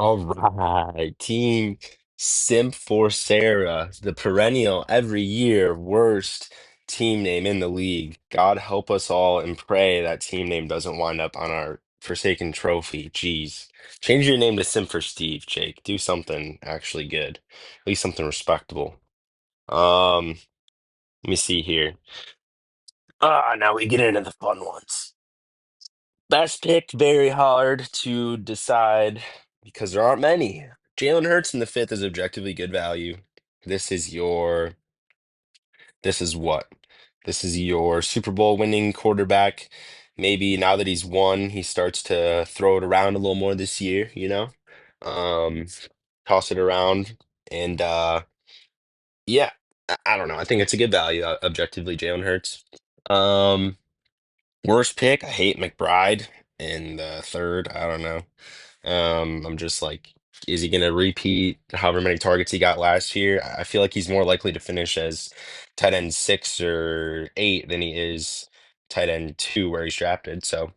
All right, team Simp4Sarah, the perennial every year worst team name in the league. God help us all and pray that team name doesn't wind up on our Forsaken trophy. Jeez. Change your name to Simp4Steve, Jake. Do something actually good. At least something respectable. Um, Let me see here. Now we get into the fun ones. Best pick, very hard to decide because there aren't many. Jalen Hurts in the fifth is objectively good value. This is your, this is what? This is your Super Bowl winning quarterback. Maybe now that he's won, he starts to throw it around a little more this year, you know? Um, Toss it around. And yeah, I don't know. I think it's a good value, objectively, Jalen Hurts. Um, Worst pick, I hate McBride in the third. I don't know. I'm just like, is he going to repeat however many targets he got last year? I feel like he's more likely to finish as tight end six or eight than he is tight end two where he's drafted. So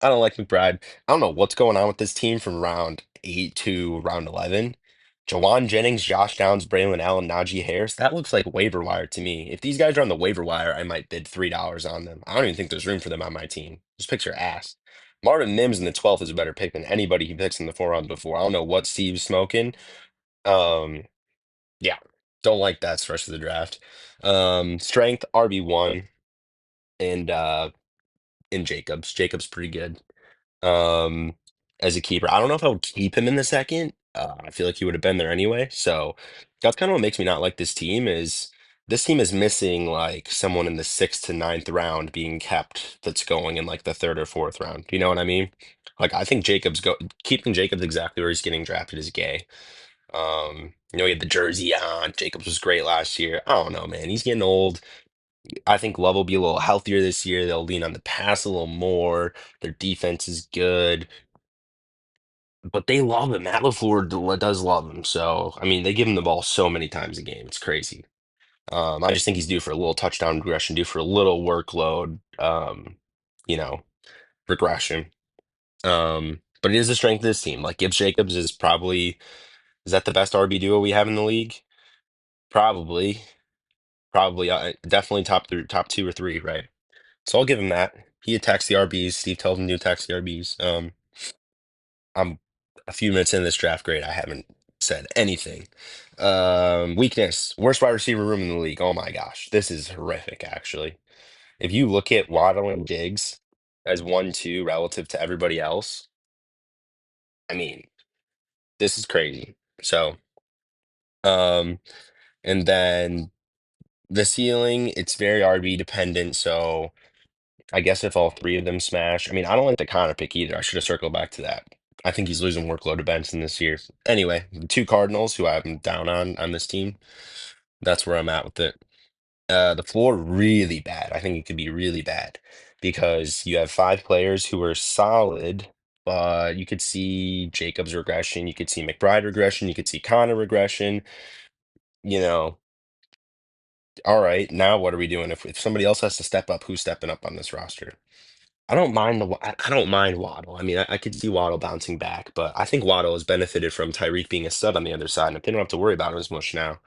I don't like McBride. I don't know what's going on with this team from round eight to round 11. Jawan Jennings, Josh Downs, Braylon Allen, Najee Harris. That looks like waiver wire to me. If these guys are on the waiver wire, I might bid $3 on them. I don't even think there's room for them on my team. Just picture ass. Marvin Mims in the 12th is a better pick than anybody he picks in the four rounds before. I don't know what Steve's smoking. Um, yeah, don't like that stretch of the draft. Strength RB1 and in Jacobs. Jacobs pretty good um, as a keeper. I don't know if I would keep him in the second. I feel like he would have been there anyway. So that's kind of what makes me not like this team is this team is missing like someone in the sixth to ninth round being kept that's going in like the third or fourth round. Do you know what I mean? Like I think keeping Jacobs exactly where he's getting drafted is gay. He had the jersey on. Jacobs was great last year. I don't know, man. He's getting old. I think Love will be a little healthier this year. They'll lean on the pass a little more. Their defense is good, but they love him. Matt LaFleur does love him. So, I mean, they give him the ball so many times a game. It's crazy. I just think he's due for a little touchdown regression, due for a little workload, you know, regression. But it is the strength of this team. Like Gibbs Jacobs is that the best RB duo we have in the league? Probably, probably, definitely top three, top two or three, right? So I'll give him that. He attacks the RBs. Steve tells him to attack the RBs. I'm a few minutes in this draft grade. I haven't said anything. Weakness. Worst wide receiver room in the league. Oh my gosh. This is horrific, actually. If you look at Waddle and Diggs as 1, 2 relative to everybody else, I mean, this is crazy. So, um, and then the ceiling, it's very RB dependent. So I guess if all three of them smash, I mean, I don't like the Connor pick either. I should have circled back to that. I think he's losing workload to Benson this year. Anyway, the two Cardinals, who I'm down on this team, that's where I'm at with it. The floor really bad. I think it could be really bad because you have five players who are solid, but you could see Jacobs regression, you could see McBride regression, you could see Connor regression. You know, all right, now what are we doing? If somebody else has to step up, who's stepping up on this roster? I don't mind Waddle. I mean, I could see Waddle bouncing back, but I think Waddle has benefited from Tyreek being a stud on the other side, and if they don't have to worry about him as much now,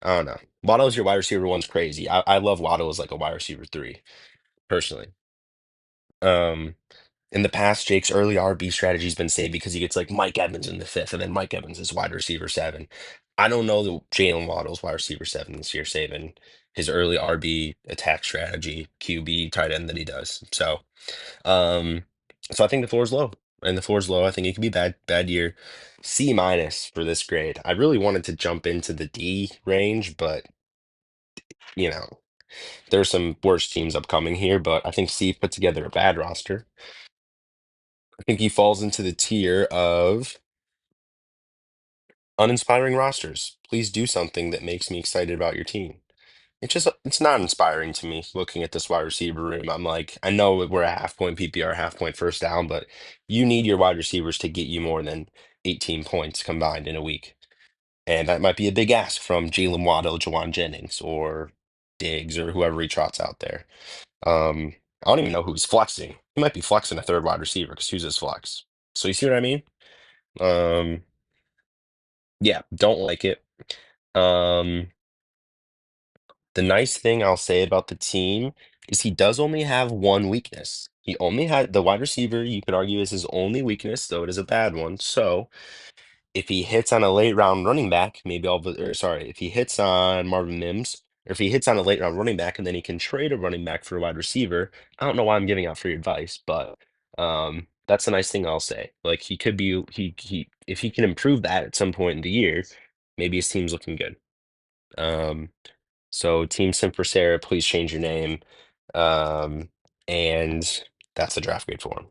I don't know. Waddle as your wide receiver one's crazy. I love Waddle as like a wide receiver three, personally. Um, in the past, Jake's early RB strategy's been saved because he gets like Mike Evans in the fifth, and then Mike Evans is wide receiver seven. I don't know that Jalen Waddle's wide receiver seven this year, saving his early RB attack strategy, QB tight end that he does. Um, so I think the floor is low. And the floor is low. I think it could be bad year. C minus for this grade. I really wanted to jump into the D range, but you know, there's some worse teams upcoming here. But I think C put together a bad roster. I think he falls into the tier of uninspiring rosters. Please do something that makes me excited about your team. It's not inspiring to me looking at this wide receiver room. I'm like, I know we're a half point PPR, half point first down, but you need your wide receivers to get you more than 18 points combined in a week. And that might be a big ask from Jalen Waddle, Jawan Jennings, or Diggs, or whoever he trots out there. I don't even know who's flexing. He might be flexing a third wide receiver because who's his flex? So you see what I mean? Um, yeah, don't like it. Um, the nice thing I'll say about the team is he does only have one weakness. He only had the wide receiver, you could argue, is his only weakness, though it is a bad one. So if he hits on a late round running back, maybe or sorry, if he hits on Marvin Mims, or if he hits on a late round running back and then he can trade a running back for a wide receiver, I don't know why I'm giving out free advice, but that's a nice thing I'll say. Like he could be he if he can improve that at some point in the year, maybe his team's looking good. Um, so Team Simp4Sarah, please change your name. Um, and that's a draft grade for him.